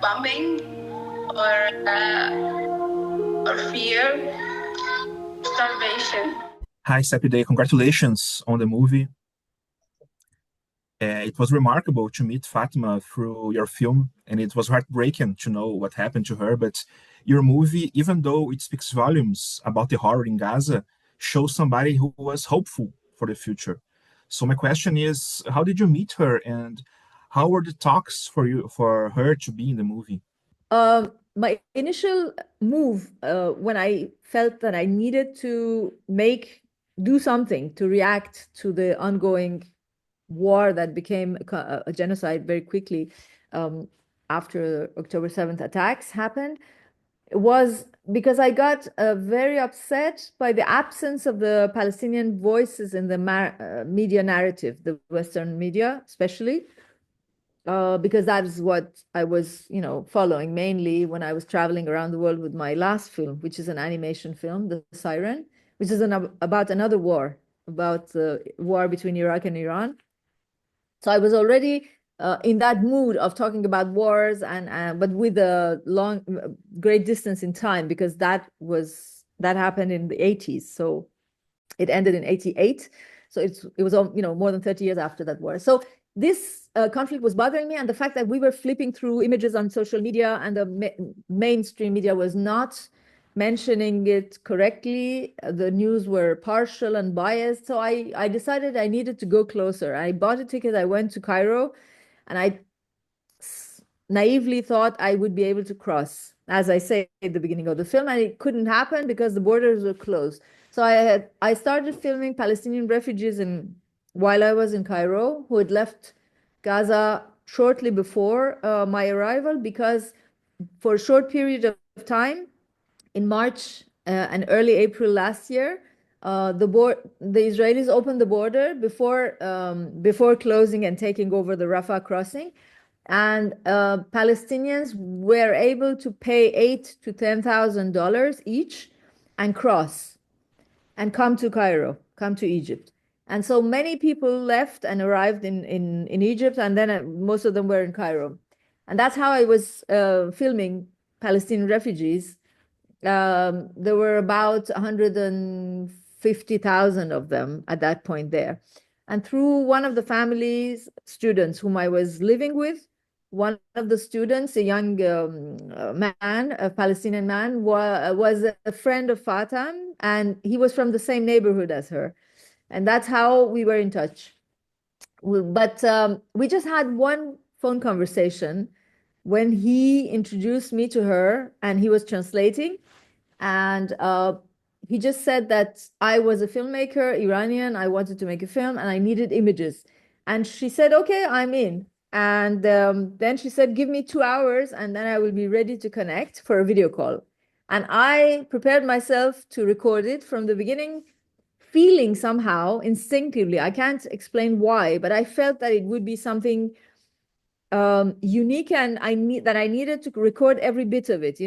bombing or fear, starvation. Hi, Sepideh. Congratulations on the movie. It was remarkable to meet Fatma through your film, and it was heartbreaking to know what happened to her. But your movie, even though it speaks volumes about the horror in Gaza, shows somebody who was hopeful for the future. So my question is, how did you meet her, and how were the talks for her to be in the movie? My initial move, when I felt that I needed to do something to react to the ongoing war that became a genocide very quickly, after October 7th attacks happened, was because I got very upset by the absence of the Palestinian voices in the media narrative, the Western media especially, because that is what I was, following mainly when I was traveling around the world with my last film, which is an animation film, The Siren, which is about another war, about the war between Iraq and Iran. So I was already in that mood of talking about wars, and but with a great distance in time, because that happened in the 80s. So it ended in 88. So it was more than 30 years after that war. So this conflict was bothering me, and the fact that we were flipping through images on social media and the mainstream media was not mentioning it correctly. The news were partial and biased. So I decided I needed to go closer. I bought a ticket. I went to Cairo, and I naively thought I would be able to cross, as I say at the beginning of the film, and it couldn't happen because the borders were closed. So I started filming Palestinian refugees while I was in Cairo, who had left Gaza shortly before my arrival, because for a short period of time in March and early April last year, the Israelis opened the border before closing and taking over the Rafah crossing, and Palestinians were able to pay $8,000 to $10,000 each and cross and come to Cairo, come to Egypt. And so many people left and arrived in Egypt, and then most of them were in Cairo. And that's how I was filming Palestinian refugees. There were about 150,000 of them at that point there. And through one of the family's students whom I was living with, one of the students, a young man, a Palestinian man, was a friend of Fatam, and he was from the same neighborhood as her. And that's how we were in touch. But we just had one phone conversation when he introduced me to her, and he was translating. And he just said that I was a filmmaker, Iranian. I wanted to make a film, and I needed images. And she said, okay, I'm in. And then she said, give me 2 hours, and then I will be ready to connect for a video call. And I prepared myself to record it from the beginning, feeling somehow instinctively, I can't explain why, but I felt that it would be something unique, and I needed to record every bit of it,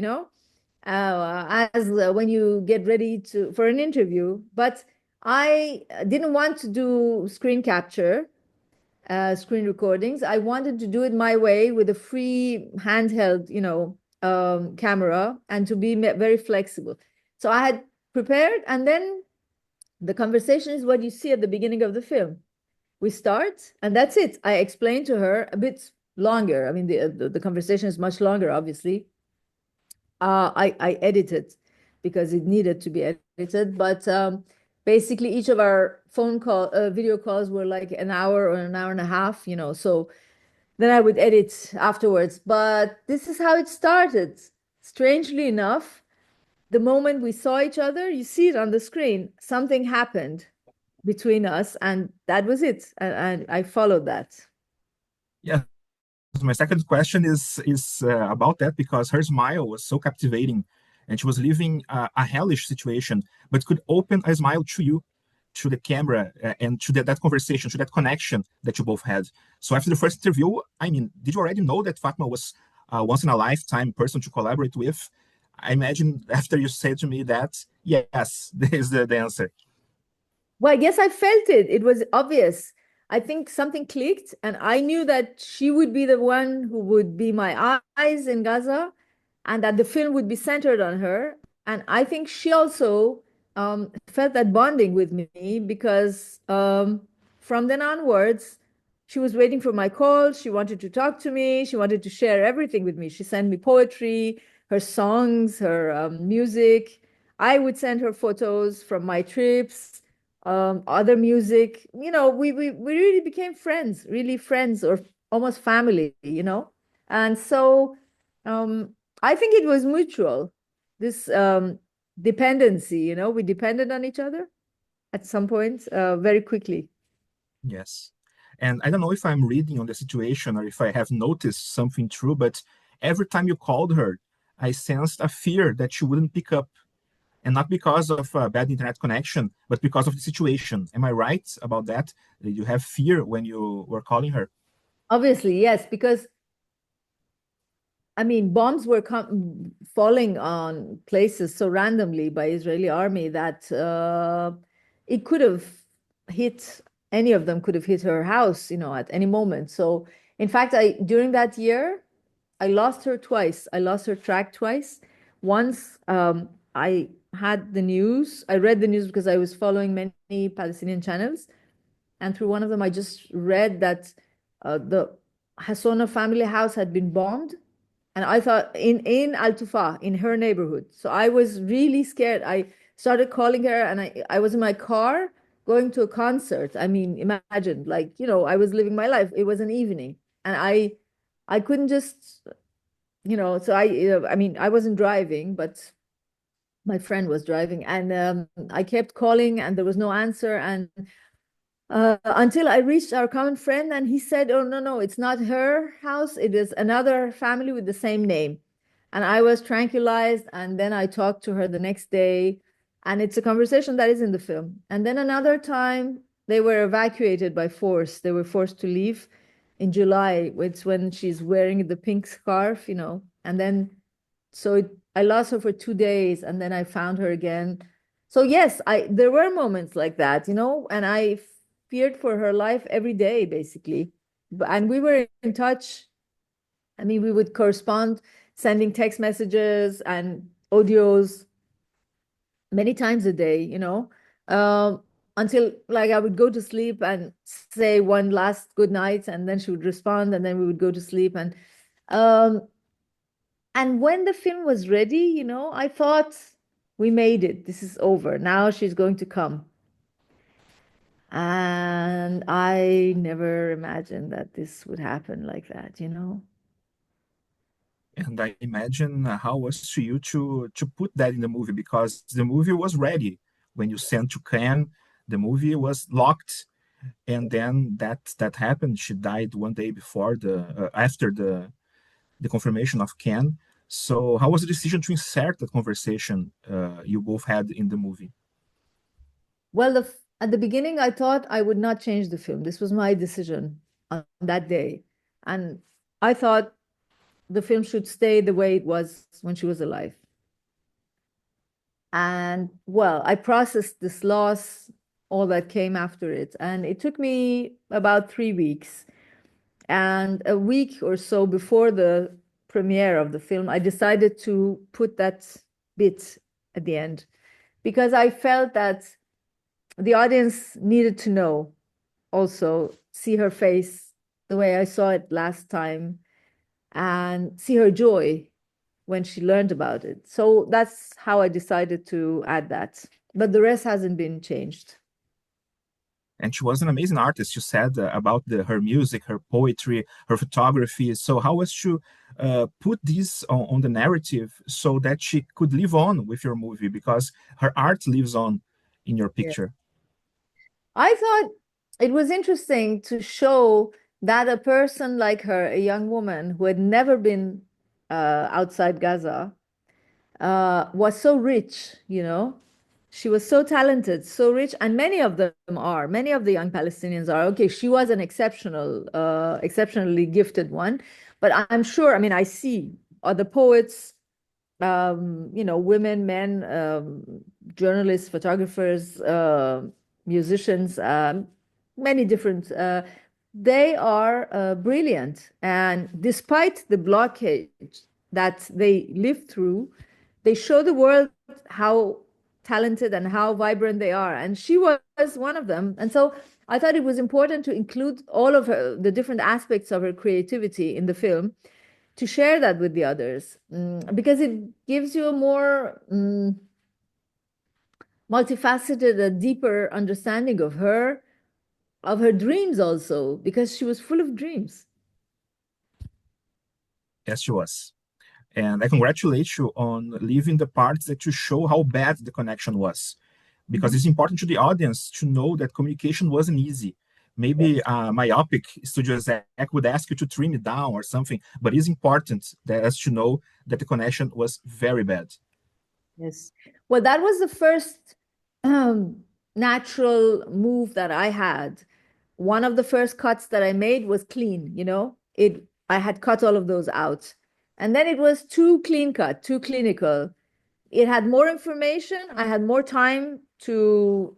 as when you get ready for an interview. But I didn't want to do screen capture, screen recordings. I wanted to do it my way with a free handheld, camera, and to be very flexible. So I had prepared, and then the conversation is what you see at the beginning of the film. We start, and that's it. I explained to her a bit longer. I mean, the conversation is much longer, obviously. I edited because it needed to be edited, but basically each of our video calls were like an hour or an hour and a half, so then I would edit afterwards. But this is how it started. Strangely enough, the moment we saw each other, you see it on the screen, something happened between us, and that was it. And I followed that. Yeah. My second question is about that, because her smile was so captivating, and she was living a hellish situation, but could open a smile to you, to the camera, and to that conversation, to that connection that you both had. So after the first interview, I mean, did you already know that Fatma was a once in a lifetime person to collaborate with? I imagine after you said to me that, yes, this is the answer. Well, yes, I felt it. It was obvious. I think something clicked, and I knew that she would be the one who would be my eyes in Gaza, and that the film would be centered on her. And I think she also felt that bonding with me because from then onwards, she was waiting for my call. She wanted to talk to me. She wanted to share everything with me. She sent me poetry, her songs, her music. I would send her photos from my trips, other music. We really became friends, really friends, or almost family, And so I think it was mutual, this dependency, we depended on each other at some point very quickly. Yes. And I don't know if I'm reading on the situation or if I have noticed something true, but every time you called her, I sensed a fear that she wouldn't pick up. And not because of a bad internet connection, but because of the situation. Am I right about that? Did you have fear when you were calling her? Obviously, yes, because I mean, bombs were falling on places so randomly by Israeli army that it could have hit, any of them could have hit her house, at any moment. So, in fact, during that year, I lost her twice. I lost her track twice. Once I had the news. I read the news because I was following many Palestinian channels, and through one of them, I just read that the Hassona family house had been bombed, and I thought in Al Tufa, in her neighborhood. So I was really scared. I started calling her, and I was in my car going to a concert. I mean, imagine, like, I was living my life. It was an evening, and I couldn't just, so I mean, I wasn't driving, but my friend was driving, and I kept calling, and there was no answer, and until I reached our common friend, and he said, "Oh, no, no, it's not her house. It is another family with the same name." And I was tranquilized. And then I talked to her the next day. And it's a conversation that is in the film. And then another time, they were evacuated by force. They were forced to leave in July. It's when she's wearing the pink scarf, And then, I lost her for 2 days, and then I found her again. So yes, there were moments like that, and I feared for her life every day, basically. And we were in touch. I mean, we would correspond, sending text messages and audios many times a day, until like I would go to sleep and say one last good night, and then she would respond, and then we would go to sleep. And when the film was ready, I thought, we made it. This is over. Now she's going to come. And I never imagined that this would happen like that, And I imagine how it was to you to put that in the movie, because the movie was ready when you sent to Cannes. The movie was locked, and then that happened. She died one day before the after the confirmation of Cannes. So how was the decision to insert that conversation you both had in the movie? Well, at the beginning, I thought I would not change the film. This was my decision on that day. And I thought the film should stay the way it was when she was alive. And well, I processed this loss, all that came after it. And it took me about 3 weeks. And a week or so before the premiere of the film, I decided to put that bit at the end because I felt that the audience needed to know, also see her face the way I saw it last time, and see her joy when she learned about it. So that's how I decided to add that. But the rest hasn't been changed. And she was an amazing artist. You said about her music, her poetry, her photography. So how was to put this on the narrative so that she could live on with your movie, because her art lives on in your Yeah. picture? I thought it was interesting to show that a person like her, a young woman who had never been outside Gaza, was so rich, She was so talented, so rich, and many of them are. Many of the young Palestinians are. Okay, she was an exceptionally gifted one, but I'm sure. I mean, I see other poets, women, men, journalists, photographers, musicians, many different. They are brilliant, and despite the blockage that they live through, they show the world how talented and how vibrant they are. And she was one of them. And so I thought it was important to include all of the different aspects of her creativity in the film, to share that with the others, because it gives you a more multifaceted, a deeper understanding of her dreams also, because she was full of dreams. Yes, she was. And I congratulate you on leaving the parts that you show how bad the connection was, because it's important to the audience to know that communication wasn't easy. Maybe a myopic studio exec would ask you to trim it down or something, but it's important that us to know that the connection was very bad. Yes. Well, that was the first natural move that I had. One of the first cuts that I made was clean, you know, I had cut all of those out. And then it was too clean cut, too clinical. It had more information. I had more time to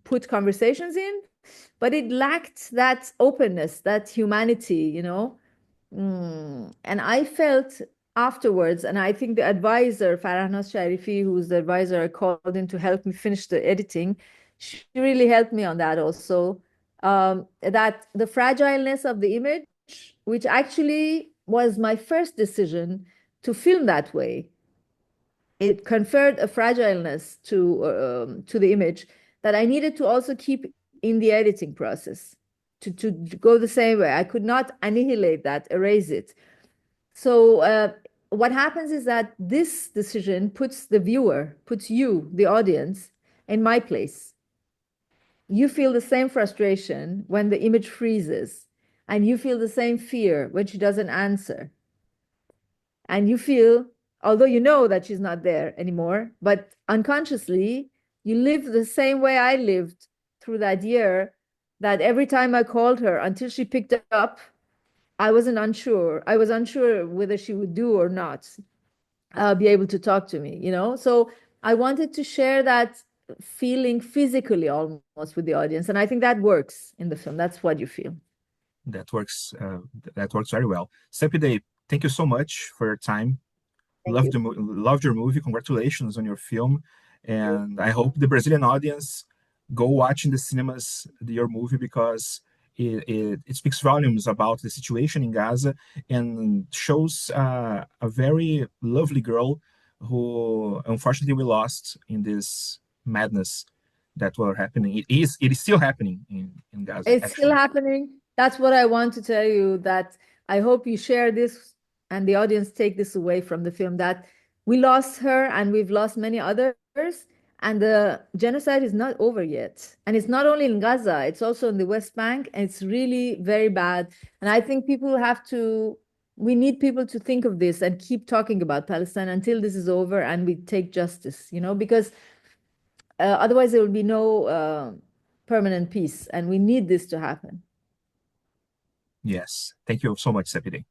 put conversations in, but it lacked that openness, that humanity, you know. And I felt afterwards, and I think the advisor, Farahnas Sharifi, who's the advisor I called in to help me finish the editing, she really helped me on that also. That the fragileness of the image, which actually was my first decision to film that way, it conferred a fragileness to the image that I needed to also keep in the editing process to go the same way. I could not annihilate that, erase it. So what happens is that this decision puts the viewer, puts you, the audience, in my place. You feel the same frustration when the image freezes, and you feel the same fear when she doesn't answer. And you feel, although you know that she's not there anymore, but unconsciously, you live the same way I lived through that year, that every time I called her until she picked up, I was unsure whether she would do or not be able to talk to me, you know? So I wanted to share that feeling physically almost with the audience. And I think that works in the film. That's what you feel. That works very well. Sepideh, thank you so much for your time. Loved your movie. Congratulations on your film. And I hope the Brazilian audience go watch in the cinemas your movie, because it speaks volumes about the situation in Gaza and shows a very lovely girl who unfortunately we lost in this madness that were happening. It is still happening in Gaza. It's still happening. That's what I want to tell you, that I hope you share this and the audience take this away from the film, that we lost her and we've lost many others, and the genocide is not over yet. And it's not only in Gaza, it's also in the West Bank, and it's really very bad. And I think we need people to think of this and keep talking about Palestine until this is over and we take justice, you know, because otherwise there will be no permanent peace, and we need this to happen. Yes. Thank you so much, Sepideh.